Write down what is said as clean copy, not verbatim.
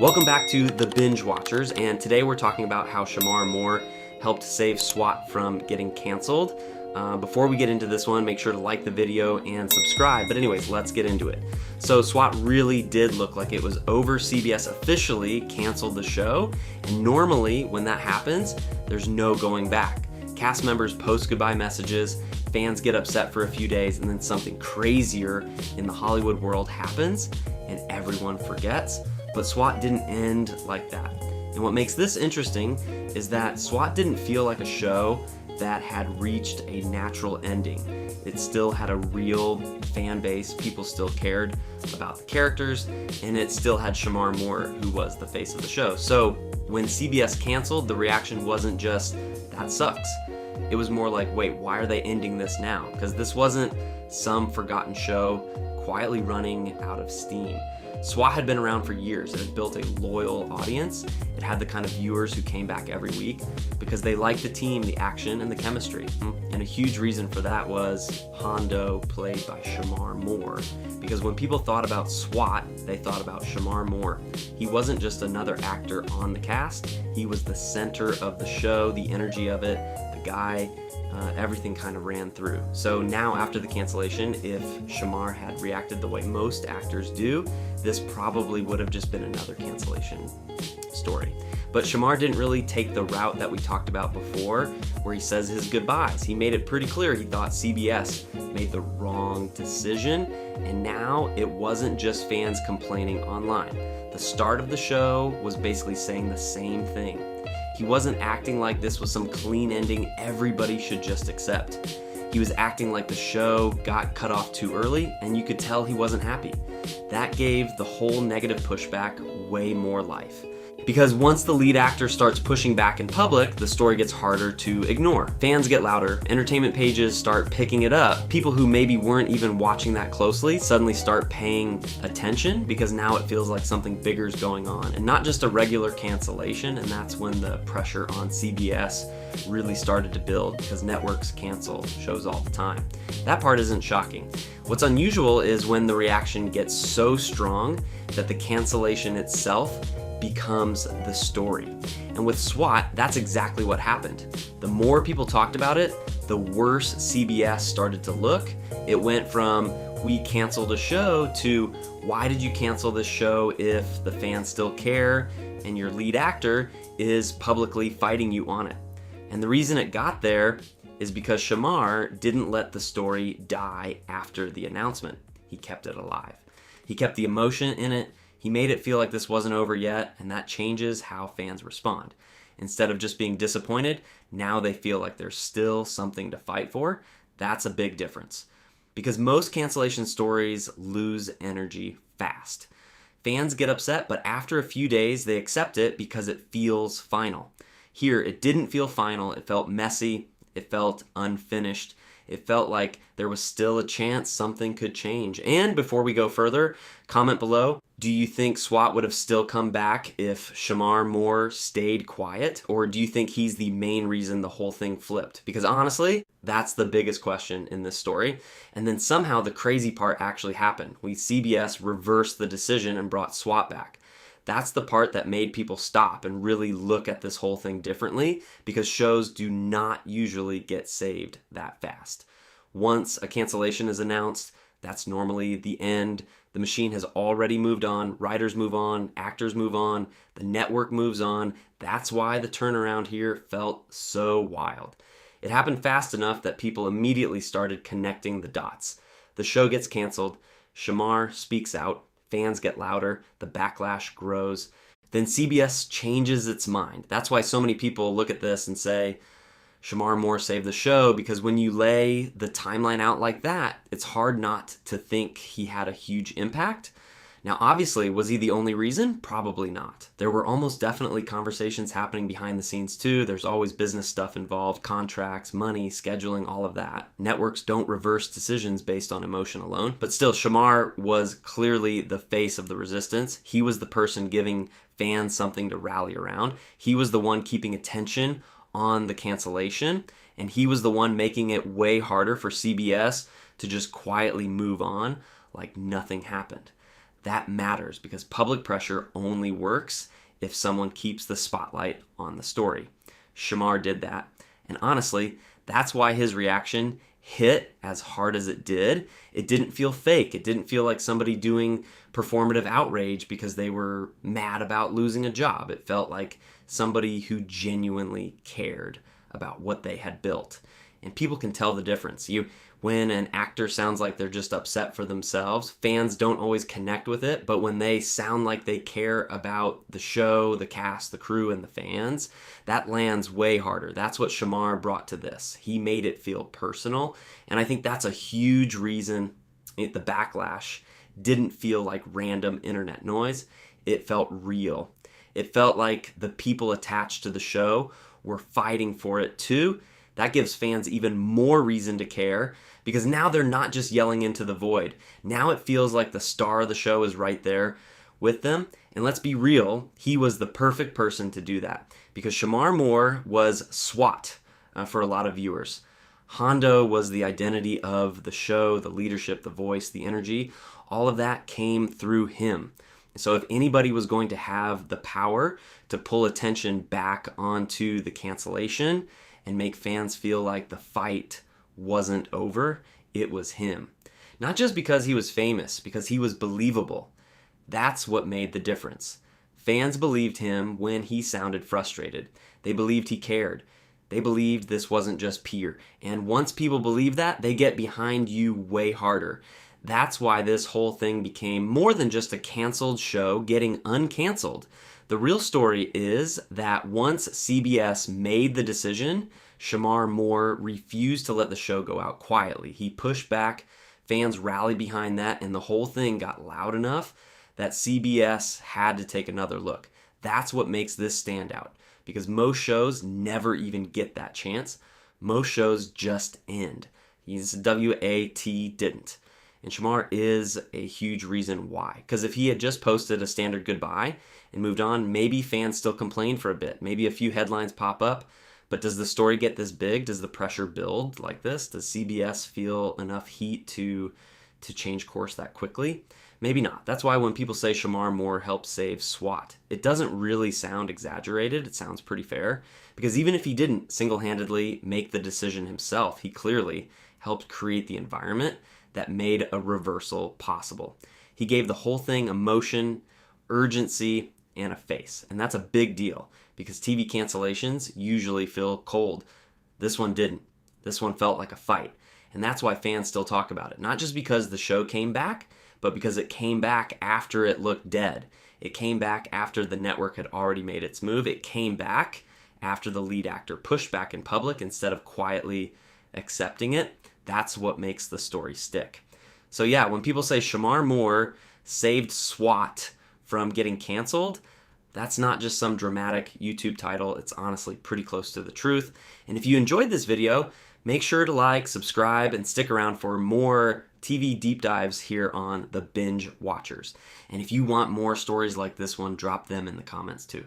Welcome back to The Binge Watchers, and today we're talking about how Shemar Moore helped save S.W.A.T from getting canceled. Before we get into this one, make sure to like the video and subscribe. But anyways, let's get into it. So S.W.A.T really did look like it was over. CBS officially canceled the show, and normally when that happens, there's no going back. Cast members post goodbye messages, fans get upset for a few days, and then something crazier in the Hollywood world happens, and everyone forgets. But S.W.A.T didn't end like that. And what makes this interesting is that S.W.A.T didn't feel like a show that had reached a natural ending. It still had a real fan base, people still cared about the characters, and it still had Shemar Moore, who was the face of the show. So when CBS canceled, the reaction wasn't just, that sucks. It was more like, wait, why are they ending this now? Because this wasn't some forgotten show quietly running out of steam. S.W.A.T had been around for years. It had built a loyal audience. It had the kind of viewers who came back every week because they liked the team, the action, and the chemistry. And a huge reason for that was Hondo, played by Shemar Moore. Because when people thought about S.W.A.T, they thought about Shemar Moore. He wasn't just another actor on the cast. He was the center of the show, the energy of it, the guy. Everything kind of ran through. So now after the cancellation, if Shemar had reacted the way most actors do, this probably would have just been another cancellation story. But Shemar didn't really take the route that we talked about before, where he says his goodbyes. He made it pretty clear he thought CBS made the wrong decision, and now it wasn't just fans complaining online. The start of the show was basically saying the same thing. He wasn't acting like this was some clean ending everybody should just accept. He was acting like the show got cut off too early, and you could tell he wasn't happy. That gave the whole negative pushback way more life. Because once the lead actor starts pushing back in public, the story gets harder to ignore. Fans get louder, entertainment pages start picking it up. People who maybe weren't even watching that closely suddenly start paying attention because now it feels like something bigger is going on and not just a regular cancellation. And that's when the pressure on CBS really started to build because networks cancel shows all the time. That part isn't shocking. What's unusual is when the reaction gets so strong that the cancellation itself becomes the story. And with S.W.A.T, that's exactly what happened. The more people talked about it, the worse CBS started to look. It went from, we canceled a show, to, why did you cancel this show if the fans still care and your lead actor is publicly fighting you on it? And the reason it got there is because Shemar didn't let the story die after the announcement. He kept it alive. He kept the emotion in it. He made it feel like this wasn't over yet, and that changes how fans respond. Instead of just being disappointed, now they feel like there's still something to fight for. That's a big difference. Because most cancellation stories lose energy fast. Fans get upset, but after a few days, they accept it because it feels final. Here, it didn't feel final. It felt messy. It felt unfinished. It felt like there was still a chance something could change. And before we go further, comment below. Do you think S.W.A.T would have still come back if Shemar Moore stayed quiet? Or do you think he's the main reason the whole thing flipped? Because honestly, that's the biggest question in this story. And then somehow the crazy part actually happened. CBS reversed the decision and brought S.W.A.T back. That's the part that made people stop and really look at this whole thing differently, because shows do not usually get saved that fast. Once a cancellation is announced, that's normally the end. The machine has already moved on. Writers move on. Actors move on. The network moves on. That's why the turnaround here felt so wild. It happened fast enough that people immediately started connecting the dots. The show gets canceled. Shemar speaks out. Fans get louder. The backlash grows. Then CBS changes its mind. That's why so many people look at this and say, Shemar Moore saved the show, because when you lay the timeline out like that, it's hard not to think he had a huge impact. Now, obviously, was he the only reason? Probably not. There were almost definitely conversations happening behind the scenes too. There's always business stuff involved, contracts, money, scheduling, all of that. Networks don't reverse decisions based on emotion alone. But still, Shemar was clearly the face of the resistance. He was the person giving fans something to rally around. He was the one keeping attention on the cancellation, and he was the one making it way harder for CBS to just quietly move on like nothing happened. that matters because public pressure only works if someone keeps the spotlight on the story. Shemar did that. And honestly, that's why his reaction hit as hard as it did. It didn't feel fake. It didn't feel like somebody doing performative outrage because they were mad about losing a job. It felt like somebody who genuinely cared about what they had built. And people can tell the difference. When an actor sounds like they're just upset for themselves, fans don't always connect with it, but when they sound like they care about the show, the cast, the crew, and the fans, that lands way harder. That's what Shemar brought to this. He made it feel personal, and I think that's a huge reason the backlash didn't feel like random internet noise. It felt real. It felt like the people attached to the show were fighting for it too. That gives fans even more reason to care because now they're not just yelling into the void. Now it feels like the star of the show is right there with them. And let's be real, he was the perfect person to do that because Shemar Moore was S.W.A.T for a lot of viewers. Hondo was the identity of the show, the leadership, the voice, the energy. All of that came through him. So if anybody was going to have the power to pull attention back onto the cancellation and make fans feel like the fight wasn't over, it was him. Not just because he was famous, because he was believable. That's what made the difference. Fans believed him when he sounded frustrated. They believed he cared. They believed this wasn't just peer. And once people believe that, they get behind you way harder. That's why this whole thing became more than just a canceled show getting uncanceled. The real story is that once CBS made the decision, Shemar Moore refused to let the show go out quietly. He pushed back, fans rallied behind that, and the whole thing got loud enough that CBS had to take another look. That's what makes this stand out, because most shows never even get that chance. Most shows just end. S.W.A.T didn't. And Shemar is a huge reason why. Because if he had just posted a standard goodbye and moved on, maybe fans still complain for a bit. Maybe a few headlines pop up. But does the story get this big? Does the pressure build like this? Does CBS feel enough heat to change course that quickly? Maybe not. That's why when people say Shemar Moore helped save S.W.A.T, it doesn't really sound exaggerated. It sounds pretty fair. Because even if he didn't single-handedly make the decision himself, he clearly helped create the environment that made a reversal possible. He gave the whole thing emotion, urgency, and a face. And that's a big deal because TV cancellations usually feel cold. This one didn't. This one felt like a fight. And that's why fans still talk about it. Not just because the show came back, but because it came back after it looked dead. It came back after the network had already made its move. It came back after the lead actor pushed back in public instead of quietly accepting it. That's what makes the story stick. So yeah, when people say Shemar Moore saved S.W.A.T from getting canceled, that's not just some dramatic YouTube title. It's honestly pretty close to the truth. And if you enjoyed this video, make sure to like, subscribe, and stick around for more TV deep dives here on The Binge Watchers. And if you want more stories like this one, drop them in the comments too.